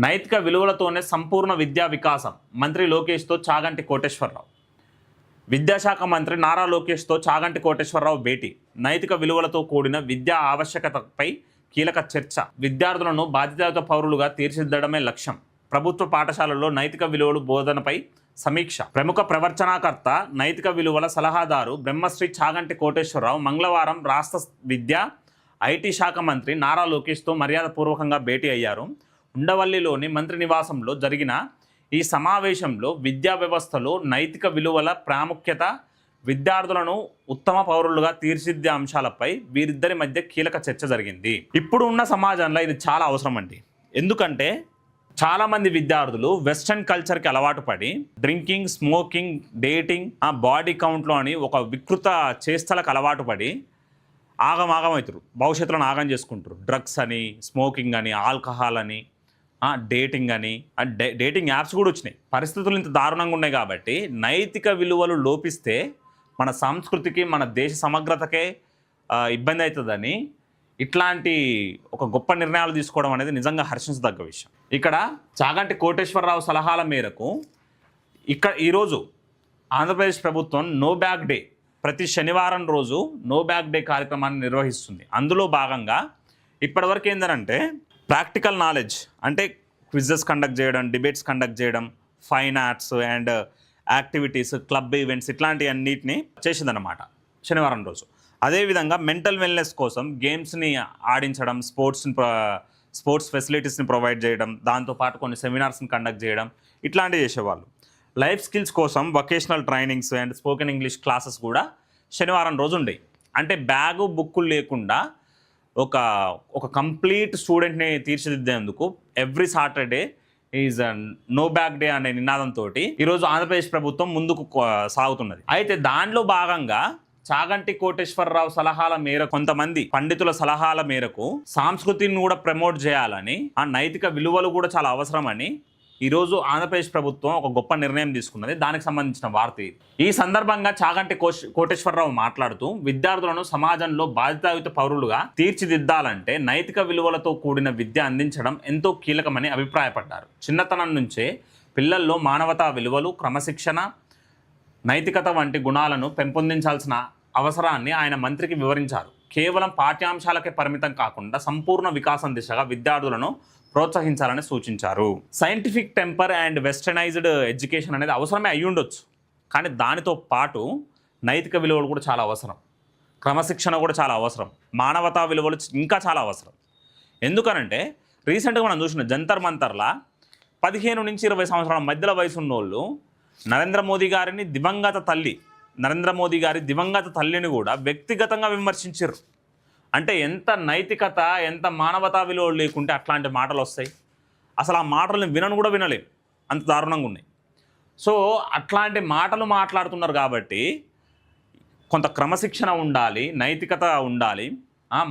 నైతిక విలువలతోనే సంపూర్ణ విద్యా వికాసం మంత్రి లోకేష్తో చాగంటి కోటేశ్వరరావు. విద్యాశాఖ మంత్రి నారా లోకేష్తో చాగంటి కోటేశ్వరరావు భేటీ. నైతిక విలువలతో కూడిన విద్యా ఆవశ్యకతపై కీలక చర్చ. విద్యార్థులను బాధ్యతాయుత పౌరులుగా తీర్చిదిద్దడమే లక్ష్యం. ప్రభుత్వ పాఠశాలల్లో నైతిక విలువలు బోధనపై సమీక్ష. ప్రముఖ ప్రవచనాకర్త, నైతిక విలువల సలహాదారు బ్రహ్మశ్రీ చాగంటి కోటేశ్వరరావు మంగళవారం రాష్ట్ర విద్యా ఐటీ శాఖ మంత్రి నారా లోకేష్తో మర్యాదపూర్వకంగా భేటీ అయ్యారు. ఉండవల్లిలోని మంత్రి నివాసంలో జరిగిన ఈ సమావేశంలో విద్యా వ్యవస్థలో నైతిక విలువల ప్రాముఖ్యత, విద్యార్థులను ఉత్తమ పౌరులుగా తీర్చిదిద్దే అంశాలపై వీరిద్దరి మధ్య కీలక చర్చ జరిగింది. ఇప్పుడు ఉన్న సమాజంలో ఇది చాలా అవసరం అండి. ఎందుకంటే చాలామంది విద్యార్థులు వెస్ట్రన్ కల్చర్కి అలవాటు పడి డ్రింకింగ్, స్మోకింగ్, డేటింగ్, బాడీ కౌంట్లో అని ఒక వికృత చేష్టలకు అలవాటు పడి ఆగమవుతారు. భవిష్యత్తులో ఆగం చేసుకుంటారు. డ్రగ్స్ అని, స్మోకింగ్ అని, ఆల్కహాల్ అని, డేటింగ్ అని, డేటింగ్ యాప్స్ కూడా వచ్చినాయి. పరిస్థితులు ఇంత దారుణంగా ఉన్నాయి కాబట్టి నైతిక విలువలు లోపిస్తే మన సంస్కృతికి, మన దేశ సమగ్రతకే ఇబ్బంది అవుతుందని ఇట్లాంటి ఒక గొప్ప నిర్ణయాలు తీసుకోవడం అనేది నిజంగా హర్షించదగ్గ విషయం. ఇక్కడ చాగంటి కోటేశ్వరరావు సలహాల మేరకు ఈరోజు ఆంధ్రప్రదేశ్ ప్రభుత్వం నో బ్యాగ్ డే, ప్రతి శనివారం రోజు నో బ్యాగ్ డే కార్యక్రమాన్ని నిర్వహిస్తుంది. అందులో భాగంగా ఇప్పటివరకు ఏంటంటే ప్రాక్టికల్ నాలెడ్జ్ అంటే క్విజెస్ కండక్ట్ చేయడం, డిబేట్స్ కండక్ట్ చేయడం, fine arts and activities, club events ఇట్లాంటి అన్నిటిని చేసిందన్నమాట శనివారం రోజు. అదేవిధంగా మెంటల్ వెల్నెస్ కోసం గేమ్స్ని ఆడించడం, స్పోర్ట్స్ ఫెసిలిటీస్ని ప్రొవైడ్ చేయడం, దాంతోపాటు కొన్ని సెమినార్స్ని కండక్ట్ చేయడం ఇట్లాంటివి చేసేవాళ్ళు. లైఫ్ స్కిల్స్ కోసం vocational trainings and spoken English classes కూడా శనివారం రోజు ఉండేవి. అంటే బ్యాగు, బుక్కులు లేకుండా ఒక కంప్లీట్ స్టూడెంట్ని తీర్చిదిద్దేందుకు every Saturday is no bag day అనే నినాదంతో ఈరోజు ఆంధ్రప్రదేశ్ ప్రభుత్వం ముందుకు సాగుతున్నది. అయితే దానిలో భాగంగా చాగంటి కోటేశ్వరరావు సలహాల మేరకు, కొంతమంది పండితుల సలహాల మేరకు సంస్కృతిని కూడా ప్రమోట్ చేయాలని, ఆ నైతిక విలువలు కూడా చాలా అవసరమని ఈరోజు ఆంధ్రప్రదేశ్ ప్రభుత్వం ఒక గొప్ప నిర్ణయం తీసుకున్నది. దానికి సంబంధించిన వార్త ఇది. ఈ సందర్భంగా చాగంటి కోటేశ్వరరావు మాట్లాడుతూ విద్యార్థులను సమాజంలో బాధ్యతాయుత పౌరులుగా తీర్చిదిద్దాలంటే నైతిక విలువలతో కూడిన విద్య అందించడం ఎంతో కీలకమని అభిప్రాయపడ్డారు. చిన్నతనం నుంచే పిల్లల్లో మానవతా విలువలు, క్రమశిక్షణ, నైతికత వంటి గుణాలను పెంపొందించాల్సిన అవసరాన్ని ఆయన మంత్రికి వివరించారు. కేవలం పాఠ్యాంశాలకే పరిమితం కాకుండా సంపూర్ణ వికాసం దిశగా విద్యార్థులను ప్రోత్సహించాలని సూచించారు. Scientific temper and westernised education అనేది అవసరమే అయ్యి ఉండొచ్చు, కానీ దానితో పాటు నైతిక విలువలు కూడా చాలా అవసరం, క్రమశిక్షణ కూడా చాలా అవసరం, మానవతా విలువలు ఇంకా చాలా అవసరం. ఎందుకనంటే రీసెంట్గా మనం చూసిన జంతర్ మంతర్లా 15 నుంచి 20 సంవత్సరాల మధ్యలో వయసు ఉన్నోళ్ళు నరేంద్ర మోదీ గారి దివంగత తల్లిని కూడా వ్యక్తిగతంగా విమర్శించారు. అంటే ఎంత నైతికత, ఎంత మానవతా విలువలు లేకుంటే అట్లాంటి మాటలు వస్తాయి. అసలు ఆ మాటలను వినలేం, అంత దారుణంగా ఉన్నాయి. సో అట్లాంటి మాటలు మాట్లాడుతున్నారు కాబట్టి కొంత క్రమశిక్షణ ఉండాలి, నైతికత ఉండాలి,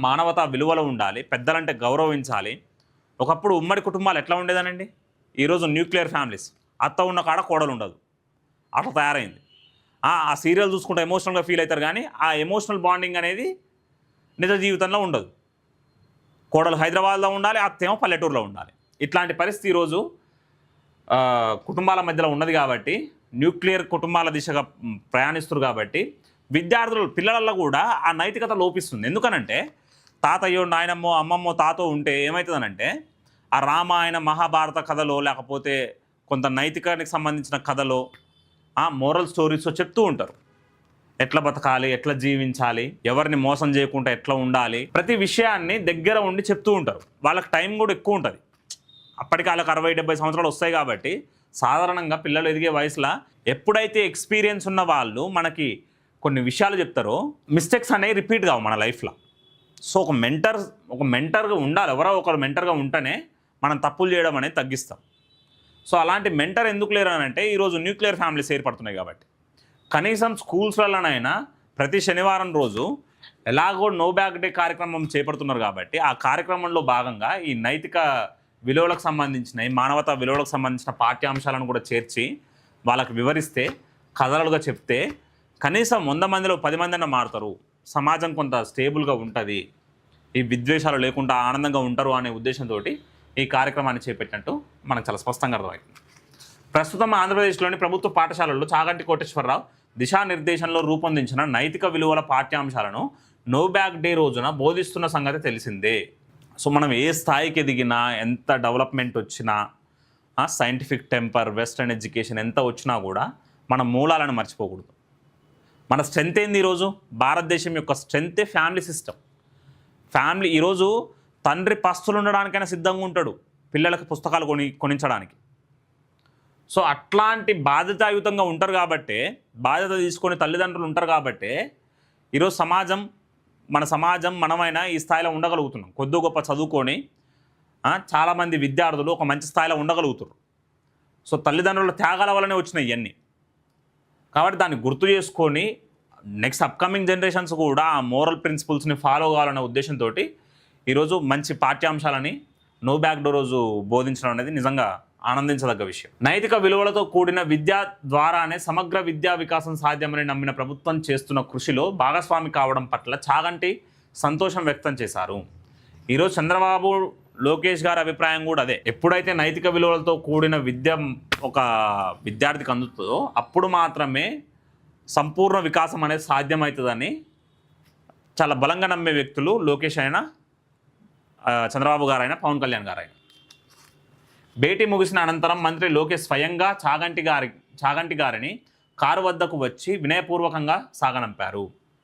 మానవతా విలువలు ఉండాలి, పెద్దలంటే గౌరవించాలి. ఒకప్పుడు ఉమ్మడి కుటుంబాలు ఎట్లా ఉండేదనండి? ఈరోజు న్యూక్లియర్ ఫ్యామిలీస్, అత్త ఉన్న కాడ కోడలు ఉండదు, అట్లా తయారైంది. ఆ సీరియల్ చూసుకుంటే ఎమోషనల్గా ఫీల్ అవుతారు, కానీ ఆ ఎమోషనల్ బాండింగ్ అనేది నిజ జీవితంలో ఉండదు. కోడలు హైదరాబాద్లో ఉండాలి, అత్తేమో పల్లెటూరులో ఉండాలి. ఇట్లాంటి పరిస్థితి ఈరోజు కుటుంబాల మధ్యలో ఉన్నది కాబట్టి, న్యూక్లియర్ కుటుంబాల దిశగా ప్రయాణిస్తారు కాబట్టి విద్యార్థులు, పిల్లలలో కూడా ఆ నైతికత లోపిస్తుంది. ఎందుకనంటే తాతయ్యో, నాయనమ్మో, అమ్మమ్మో, తాతో ఉంటే ఏమవుతుందనంటే ఆ రామాయణ, మహాభారత కథలో, లేకపోతే కొంత నైతికానికి సంబంధించిన కథలో, మోరల్ స్టోరీస్ చెప్తూ ఉంటారు. ఎట్లా బతకాలి, ఎట్లా జీవించాలి, ఎవరిని మోసం చేయకుండా ఎట్లా ఉండాలి, ప్రతి విషయాన్ని దగ్గర ఉండి చెప్తూ ఉంటారు. వాళ్ళకి టైం కూడా ఎక్కువ ఉంటుంది. అప్పటికి వాళ్ళకి 60-70 సంవత్సరాలు వస్తాయి కాబట్టి సాధారణంగా పిల్లలు ఎదిగే వయసులో ఎప్పుడైతే ఎక్స్పీరియన్స్ ఉన్న వాళ్ళు మనకి కొన్ని విషయాలు చెప్తారో మిస్టేక్స్ అనేవి రిపీట్ కావు మన లైఫ్లో. సో ఒక మెంటర్గా ఉండాలి. ఎవరో ఒకరు మెంటర్గా ఉంటేనే మనం తప్పులు చేయడం అనేది తగ్గిస్తాం. సో అలాంటి మెంటర్ ఎందుకు లేరు అని అంటే ఈరోజు న్యూక్లియర్ ఫ్యామిలీస్ ఏర్పడుతున్నాయి కాబట్టి కనీసం స్కూల్స్లలోనైనా ప్రతి శనివారం రోజు ఎలాగో నో బ్యాగ్ డే కార్యక్రమం చేపడుతున్నారు కాబట్టి ఆ కార్యక్రమంలో భాగంగా ఈ నైతిక విలువలకు సంబంధించిన, ఈ మానవతా విలువలకు సంబంధించిన పాఠ్యాంశాలను కూడా చేర్చి వాళ్ళకి వివరిస్తే, కథలుగా చెప్తే కనీసం 100 మందిలో 10 మంది మారుతారు, సమాజం కొంత స్టేబుల్గా ఉంటుంది, ఈ విద్వేషాలు లేకుండా ఆనందంగా ఉంటారు అనే ఉద్దేశంతో ఈ కార్యక్రమాన్ని చేపట్టినట్టు మనకు చాలా స్పష్టంగా అర్థమైంది. ప్రస్తుతం ఆంధ్రప్రదేశ్లోని ప్రభుత్వ పాఠశాలల్లో చాగంటి కోటేశ్వరరావు దిశానిర్దేశంలో రూపొందించిన నైతిక విలువల పాఠ్యాంశాలను నో బ్యాగ్ డే రోజున బోధిస్తున్న సంగతి తెలిసిందే. సో మనం ఏ స్థాయికి ఎదిగినా, ఎంత డెవలప్మెంట్ వచ్చినా, సైంటిఫిక్ టెంపర్, వెస్ట్రన్ ఎడ్యుకేషన్ ఎంత వచ్చినా కూడా మన మూలాలను మర్చిపోకూడదు. మన స్ట్రెంత్ ఏంది? ఈరోజు భారతదేశం యొక్క స్ట్రెంతే ఫ్యామిలీ సిస్టమ్. ఫ్యామిలీ ఈరోజు తండ్రి పస్తులు ఉండడానికైనా సిద్ధంగా ఉంటాడు పిల్లలకు పుస్తకాలు కొనించడానికి. సో అట్లాంటి బాధ్యతాయుతంగా ఉంటారు కాబట్టే, బాధ్యత తీసుకొని తల్లిదండ్రులు ఉంటారు కాబట్టే ఈరోజు మన సమాజం మనమైనా ఈ స్థాయిలో ఉండగలుగుతున్నాం. కొద్ది గొప్ప చదువుకొని చాలామంది విద్యార్థులు ఒక మంచి స్థాయిలో ఉండగలుగుతారు. సో తల్లిదండ్రుల త్యాగాల వల్లనే వచ్చినాయి ఇవన్నీ. కాబట్టి దాన్ని గుర్తు చేసుకొని నెక్స్ట్ అప్కమింగ్ జనరేషన్స్ కూడా ఆ మోరల్ ప్రిన్సిపల్స్ని ఫాలో కావాలనే ఉద్దేశంతో ఈరోజు మంచి పాఠ్యాంశాలని నో బ్యాక్ డే రోజు బోధించడం అనేది నిజంగా ఆనందించదగ్గ విషయం. నైతిక విలువలతో కూడిన విద్య ద్వారానే సమగ్ర విద్యా వికాసం సాధ్యమని నమ్మిన ప్రభుత్వం చేస్తున్న కృషిలో భాగస్వామి కావడం పట్ల చాగంటి సంతోషం వ్యక్తం చేశారు. ఈరోజు చంద్రబాబు, లోకేష్ గారి అభిప్రాయం కూడా అదే. ఎప్పుడైతే నైతిక విలువలతో కూడిన విద్య ఒక విద్యార్థికి అందుతుందో అప్పుడు మాత్రమే సంపూర్ణ వికాసం అనేది సాధ్యమవుతుందని చాలా బలంగా నమ్మే వ్యక్తులు లోకేష్ అయినా, చంద్రబాబు గారైనా, పవన్ కళ్యాణ్ గారైనా. భేటీ ముగిసిన అనంతరం మంత్రి లోకేష్ స్వయంగా చాగంటి గారిని కారు వద్దకు వచ్చి వినయపూర్వకంగా సాగనంపారు.